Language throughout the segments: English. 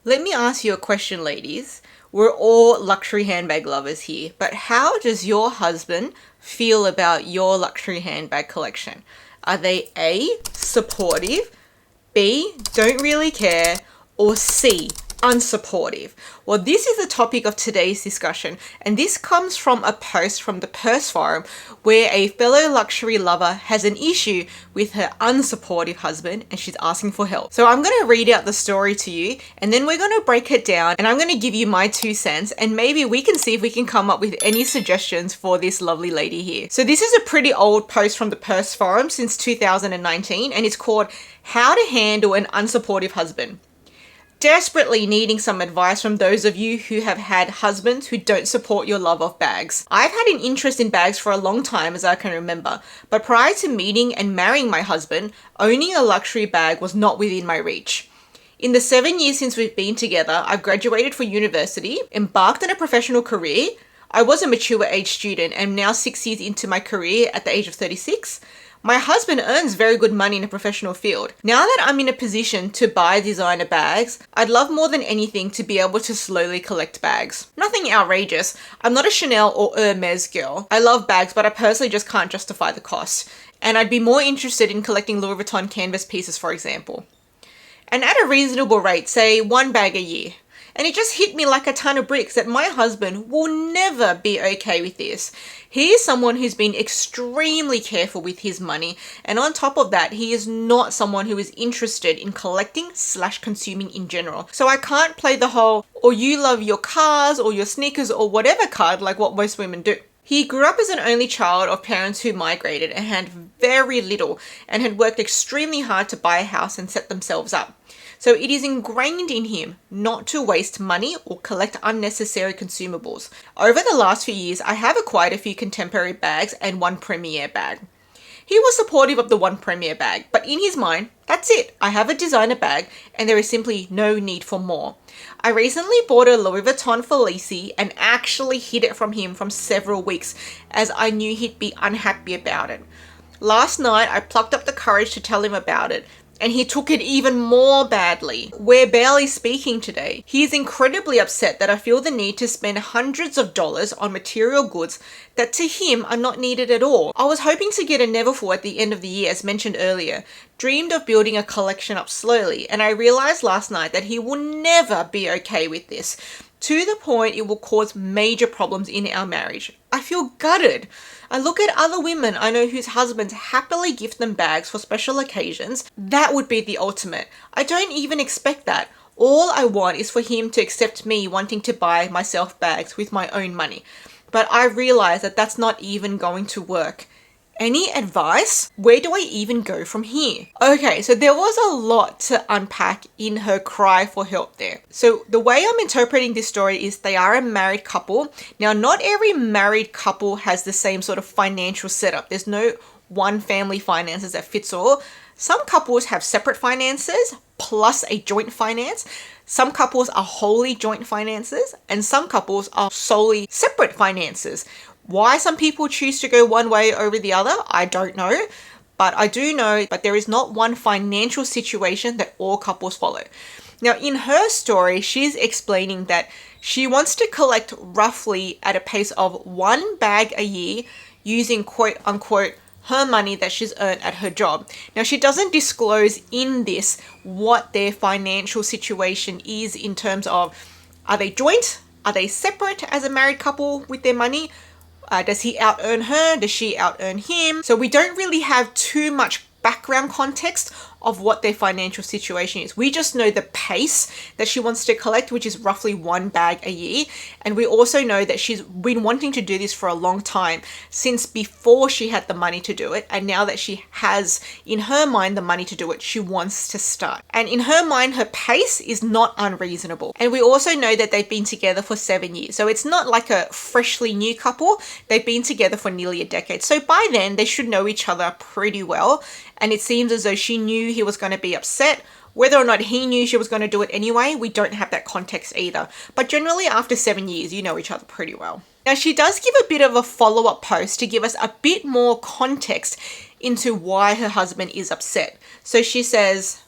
Let me ask you a question, ladies. We're all luxury handbag lovers here, but how does your husband feel about your luxury handbag collection? Are they A, supportive, B, don't really care, or C, unsupportive? Well, this is the topic of today's discussion, and this comes from a post from the Purse Forum where a fellow luxury lover has an issue with her unsupportive husband and she's asking for help. So I'm going to read out the story to you and then we're going to break it down and I'm going to give you my 2 cents and maybe we can see if we can come up with any suggestions for this lovely lady here. So this is a pretty old post from the Purse Forum since 2019 and it's called How to Handle an Unsupportive Husband. Desperately needing some advice from those of you who have had husbands who don't support your love of bags. I've had an interest in bags for a long time as I can remember, but prior to meeting and marrying my husband, owning a luxury bag was not within my reach. In the 7 years since we've been together, I've graduated for university, embarked on a professional career. I was a mature age student and now 6 years into my career at the age of 36. My husband earns very good money in a professional field. Now that I'm in a position to buy designer bags, I'd love more than anything to be able to slowly collect bags. Nothing outrageous. I'm not a Chanel or Hermes girl. I love bags, but I personally just can't justify the cost. And I'd be more interested in collecting Louis Vuitton canvas pieces, for example. And at a reasonable rate, say 1 bag a year. And it just hit me like a ton of bricks that my husband will never be okay with this. He is someone who's been extremely careful with his money. And on top of that, he is not someone who is interested in collecting/consuming in general. So I can't play the whole, or you love your cars or your sneakers or whatever card like what most women do. He grew up as an only child of parents who migrated and had very little and had worked extremely hard to buy a house and set themselves up. So it is ingrained in him not to waste money or collect unnecessary consumables. Over the last few years, I have acquired a few contemporary bags and 1 premier bag. He was supportive of the 1 premier bag, but in his mind, that's it. I have a designer bag and there is simply no need for more. I recently bought a Louis Vuitton Felice and actually hid it from him from several weeks as I knew he'd be unhappy about it. Last night, I plucked up the courage to tell him about it, and he took it even more badly. We're barely speaking today. He is incredibly upset that I feel the need to spend hundreds of dollars on material goods that to him are not needed at all. I was hoping to get a Neverfull at the end of the year, as mentioned earlier. Dreamed of building a collection up slowly, and I realized last night that he will never be okay with this. To the point it will cause major problems in our marriage. I feel gutted. I look at other women I know whose husbands happily gift them bags for special occasions. That would be the ultimate. I don't even expect that. All I want is for him to accept me wanting to buy myself bags with my own money. But I realize that that's not even going to work. Any advice? Where do I even go from here? Okay, so there was a lot to unpack in her cry for help there. So the way I'm interpreting this story is they are a married couple. Now, not every married couple has the same sort of financial setup. There's no one family finances that fits all. Some couples have separate finances plus a joint finance. Some couples are wholly joint finances and some couples are solely separate finances. Why some people choose to go one way over the other, I don't know. But I do know that there is not one financial situation that all couples follow. Now, in her story, she's explaining that she wants to collect roughly at a pace of 1 bag a year using quote unquote her money that she's earned at her job. Now, she doesn't disclose in this what their financial situation is in terms of, are they joint? Are they separate as a married couple with their money? Does he out-earn her? Does she out-earn him? So we don't really have too much background context of what their financial situation is. We just know the pace that she wants to collect, which is roughly 1 bag a year. And we also know that she's been wanting to do this for a long time, since before she had the money to do it. And now that she has, in her mind, the money to do it, she wants to start. And in her mind, her pace is not unreasonable. And we also know that they've been together for 7 years. So it's not like a freshly new couple. They've been together for nearly a decade. So by then, they should know each other pretty well. And it seems as though she knew he was going to be upset. Whether or not he knew she was going to do it anyway, we don't have that context either. But generally after 7 years, you know each other pretty well. Now, she does give a bit of a follow-up post to give us a bit more context into why her husband is upset. So she says,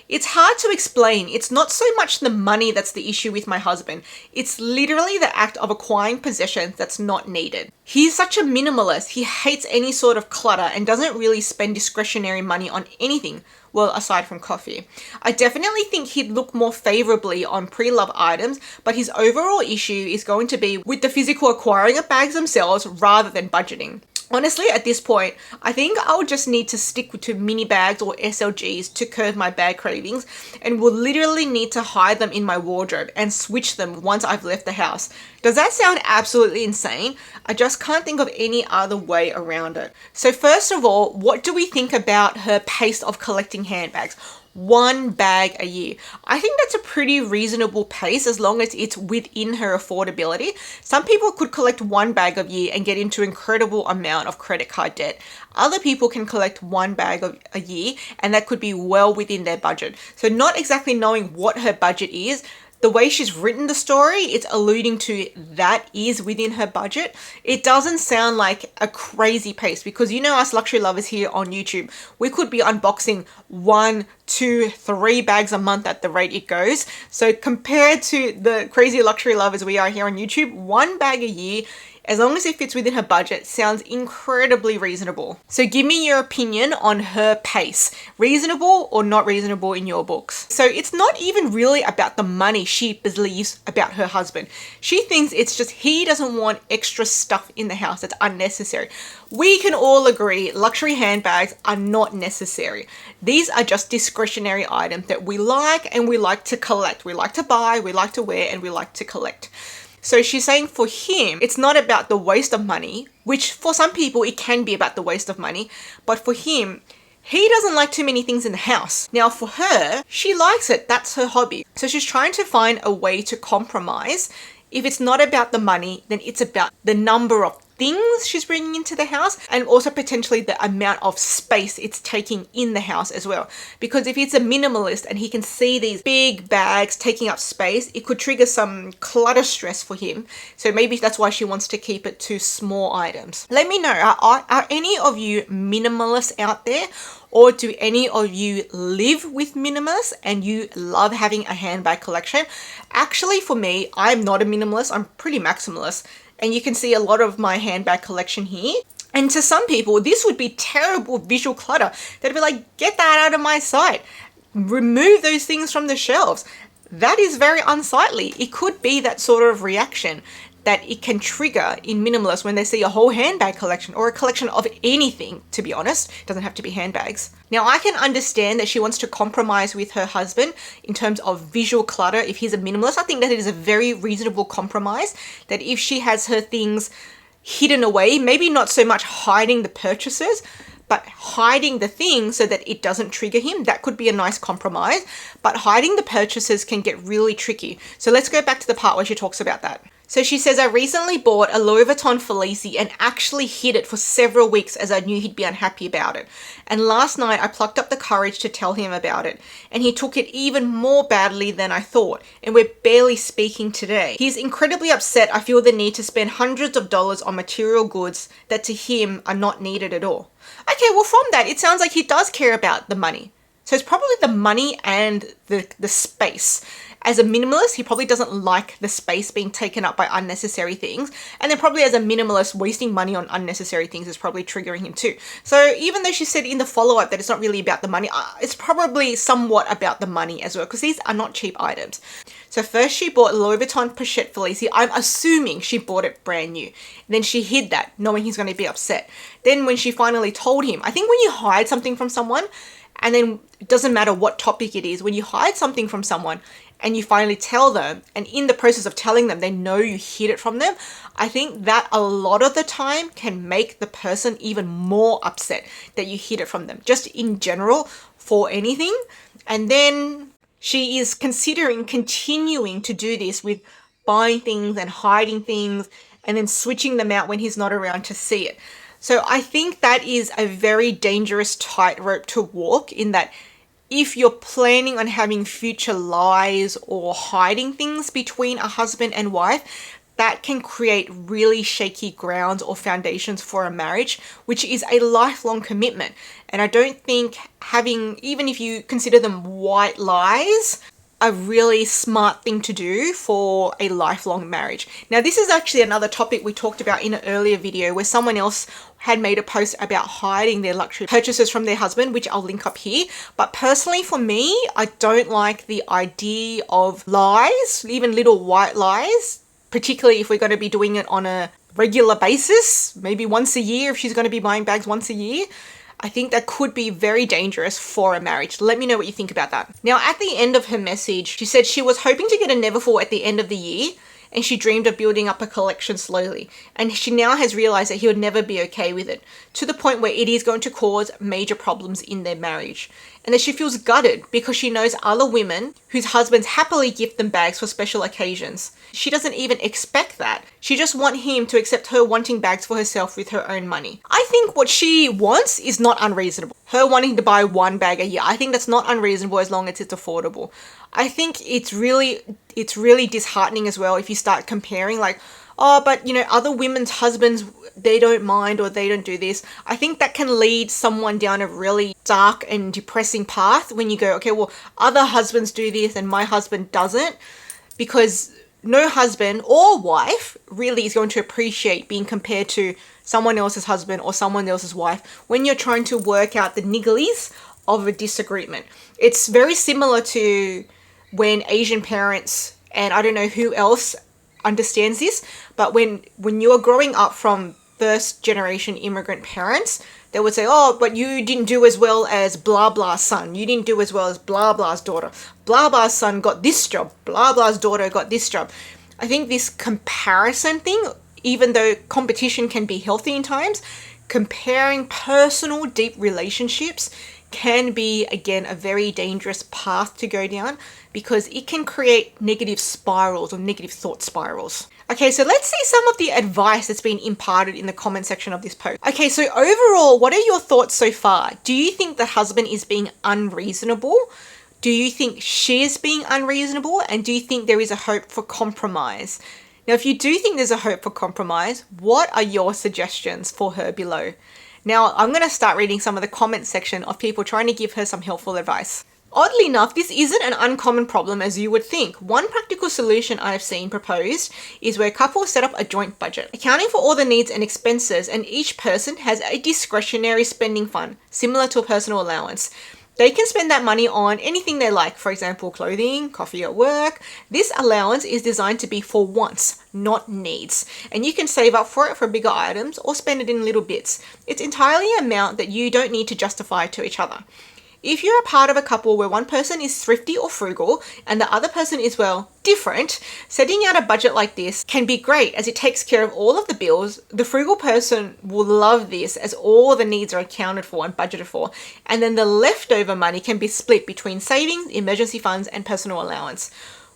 It's hard to explain. It's not so much the money that's the issue with my husband. It's literally the act of acquiring possessions that's not needed. He's such a minimalist. He hates any sort of clutter and doesn't really spend discretionary money on anything. Well, aside from coffee. I definitely think he'd look more favorably on pre-love items, but his overall issue is going to be with the physical acquiring of bags themselves rather than budgeting. Honestly, at this point, I think I'll just need to stick to mini bags or SLGs to curb my bag cravings, and will literally need to hide them in my wardrobe and switch them once I've left the house. Does that sound absolutely insane? I just can't think of any other way around it. So first of all, what do we think about her pace of collecting handbags? 1 bag a year. I think that's a pretty reasonable pace as long as it's within her affordability. Some people could collect 1 bag a year and get into incredible amount of credit card debt. Other people can collect 1 bag a year and that could be well within their budget. So not exactly knowing what her budget is, the way she's written the story, it's alluding to that is within her budget. It doesn't sound like a crazy pace because you know us luxury lovers here on YouTube, we could be unboxing 1, 2, 3 bags a month at the rate it goes. So compared to the crazy luxury lovers we are here on YouTube, 1 bag a year, as long as it fits within her budget, sounds incredibly reasonable. So give me your opinion on her pace. Reasonable or not reasonable in your books? So it's not even really about the money she believes about her husband. She thinks it's just he doesn't want extra stuff in the house that's unnecessary. We can all agree luxury handbags are not necessary. These are just discretionary items that we like and we like to collect. We like to buy, we like to wear, and we like to collect. So she's saying for him, it's not about the waste of money, which for some people it can be about the waste of money, but for him, he doesn't like too many things in the house. Now for her, she likes it, that's her hobby. So she's trying to find a way to compromise. If it's not about the money, then it's about the number of things she's bringing into the house and also potentially the amount of space it's taking in the house as well. Because if he's a minimalist and he can see these big bags taking up space, it could trigger some clutter stress for him. So maybe that's why she wants to keep it to small items. Let me know, are any of you minimalists out there? Or do any of you live with minimalists and you love having a handbag collection? Actually, for me, I'm not a minimalist. I'm pretty maximalist. And you can see a lot of my handbag collection here. And to some people, this would be terrible visual clutter. They'd be like, get that out of my sight. Remove those things from the shelves. That is very unsightly. It could be that sort of reaction that it can trigger in minimalists when they see a whole handbag collection or a collection of anything, to be honest. It doesn't have to be handbags. Now, I can understand that she wants to compromise with her husband in terms of visual clutter. If he's a minimalist, I think that it is a very reasonable compromise, that if she has her things hidden away, maybe not so much hiding the purchases, but hiding the things so that it doesn't trigger him, that could be a nice compromise. But hiding the purchases can get really tricky. So let's go back to the part where she talks about that. So she says, I recently bought a Louis Vuitton Felice and actually hid it for several weeks as I knew he'd be unhappy about it. And last night I plucked up the courage to tell him about it. And he took it even more badly than I thought. And we're barely speaking today. He's incredibly upset. I feel the need to spend hundreds of dollars on material goods that to him are not needed at all. Okay, well from that, it sounds like he does care about the money. So it's probably the money and the space. As a minimalist, he probably doesn't like the space being taken up by unnecessary things. And then probably as a minimalist, wasting money on unnecessary things is probably triggering him too. So even though she said in the follow-up that it's not really about the money, it's probably somewhat about the money as well, because these are not cheap items. So first she bought Louis Vuitton Pochette Felice. I'm assuming she bought it brand new. Then she hid that, knowing he's going to be upset. Then when she finally told him, I think when you hide something from someone, and then it doesn't matter what topic it is, when you hide something from someone and you finally tell them, and in the process of telling them, they know you hid it from them, I think that a lot of the time can make the person even more upset that you hid it from them, just in general for anything. And then she is considering continuing to do this with buying things and hiding things and then switching them out when he's not around to see it. So I think that is a very dangerous tightrope to walk, in that if you're planning on having future lies or hiding things between a husband and wife, that can create really shaky grounds or foundations for a marriage, which is a lifelong commitment. And I don't think having, even if you consider them white lies, a really smart thing to do for a lifelong marriage. Now, this is actually another topic we talked about in an earlier video where someone else had made a post about hiding their luxury purchases from their husband, which I'll link up here. But personally for me, I don't like the idea of lies, even little white lies, particularly if we're going to be doing it on a regular basis, maybe once a year if she's going to be buying bags once a year. I think that could be very dangerous for a marriage. Let me know what you think about that. Now, at the end of her message, she said she was hoping to get a Neverfull at the end of the year, and she dreamed of building up a collection slowly. And she now has realized that he would never be okay with it, to the point where it is going to cause major problems in their marriage. And that she feels gutted because she knows other women whose husbands happily gift them bags for special occasions. She doesn't even expect that. She just wants him to accept her wanting bags for herself with her own money. I think what she wants is not unreasonable. Her wanting to buy one bag a year, I think that's not unreasonable as long as it's affordable. I think it's really disheartening as well if you start comparing like, oh, but other women's husbands, they don't mind or they don't do this. I think that can lead someone down a really dark and depressing path when you go, okay, well, other husbands do this and my husband doesn't, because no husband or wife really is going to appreciate being compared to someone else's husband or someone else's wife when you're trying to work out the nigglies of a disagreement. It's very similar to when Asian parents, and I don't know who else understands this, but when you're growing up from first generation immigrant parents, they would say, oh, but you didn't do as well as blah blah's son, you didn't do as well as blah blah's daughter, blah blah's son got this job, blah blah's daughter got this job. I think this comparison thing, even though competition can be healthy in times, comparing personal deep relationships can be, again, a very dangerous path to go down, because it can create negative spirals or negative thought spirals. Okay, so let's see some of the advice that's been imparted in the comment section of this post. Okay, so overall, what are your thoughts so far? Do you think the husband is being unreasonable? Do you think she is being unreasonable? And do you think there is a hope for compromise? Now, if you do think there's a hope for compromise, what are your suggestions for her below? Now, I'm going to start reading some of the comment section of people trying to give her some helpful advice. Oddly enough, this isn't an uncommon problem as you would think. One practical solution I have seen proposed is where couples set up a joint budget, accounting for all the needs and expenses, and each person has a discretionary spending fund, similar to a personal allowance. They can spend that money on anything they like, for example, clothing, coffee at work. This allowance is designed to be for wants, not needs. And you can save up for it for bigger items or spend it in little bits. It's entirely an amount that you don't need to justify to each other. If you're a part of a couple where one person is thrifty or frugal and the other person is, well, different, setting out a budget like this can be great as it takes care of all of the bills. The frugal person will love this as all the needs are accounted for and budgeted for, and then the leftover money can be split between savings, emergency funds, and personal allowance.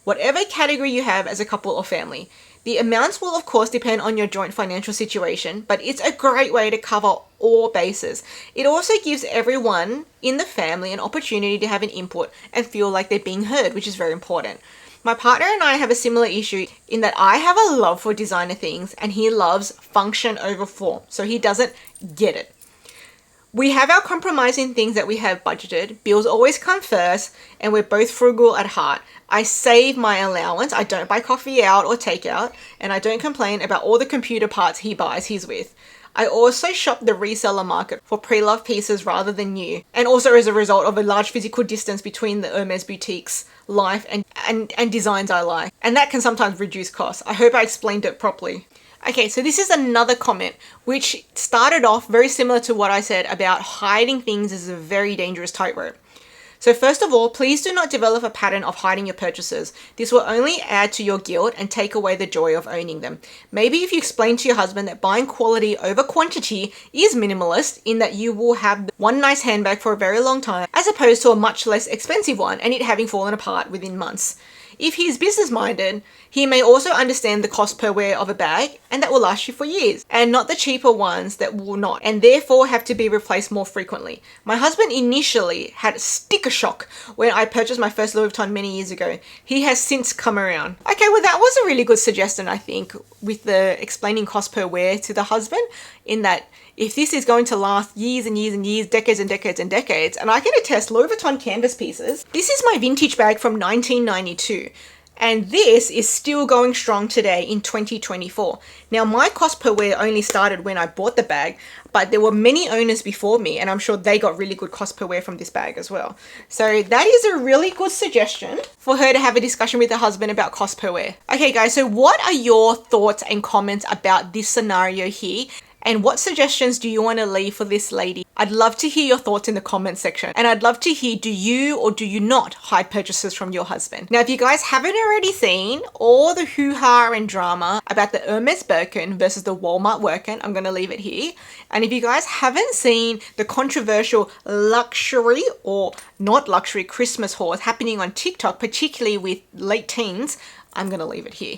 Whatever category you have as a couple or family. The amounts will of course depend on your joint financial situation, but it's a great way to cover all bases. It also gives everyone in the family an opportunity to have an input and feel like they're being heard, which is very important. My partner and I have a similar issue in that I have a love for designer things and he loves function over form, so he doesn't get it. We have our compromising things that we have budgeted. Bills always come first, and we're both frugal at heart. I save my allowance. I don't buy coffee out or takeout, and I don't complain about all the computer parts he buys his with. I also shop the reseller market for pre-loved pieces rather than new, and also as a result of a large physical distance between the Hermes boutiques, life, and designs I like. And that can sometimes reduce costs. I hope I explained it properly. Okay, so this is another comment which started off very similar to what I said about hiding things as a very dangerous tightrope. So first of all, please do not develop a pattern of hiding your purchases. This will only add to your guilt and take away the joy of owning them. Maybe if you explain to your husband that buying quality over quantity is minimalist, in that you will have one nice handbag for a very long time as opposed to a much less expensive one and it having fallen apart within months. If he is business minded, he may also understand the cost per wear of a bag and that will last you for years, and not the cheaper ones that will not, and therefore have to be replaced more frequently. My husband initially had sticker shock when I purchased my first Louis Vuitton many years ago. He has since come around. Okay, well that was a really good suggestion, I think, with the explaining cost per wear to the husband, in that if this is going to last years and years and years, decades and decades and decades, and I can attest Louis Vuitton canvas pieces. This is my vintage bag from 1992. And this is still going strong today in 2024. Now, my cost per wear only started when I bought the bag, but there were many owners before me, and I'm sure they got really good cost per wear from this bag as well. So that is a really good suggestion for her to have a discussion with her husband about cost per wear. Okay, guys, so what are your thoughts and comments about this scenario here? And what suggestions do you want to leave for this lady? I'd love to hear your thoughts in the comment section. And I'd love to hear, do you or do you not hide purchases from your husband? Now, if you guys haven't already seen all the hoo-ha and drama about the Hermes Birkin versus the Walmart Workin, I'm going to leave it here. And if you guys haven't seen the controversial luxury or not luxury Christmas hauls happening on TikTok, particularly with late teens, I'm going to leave it here.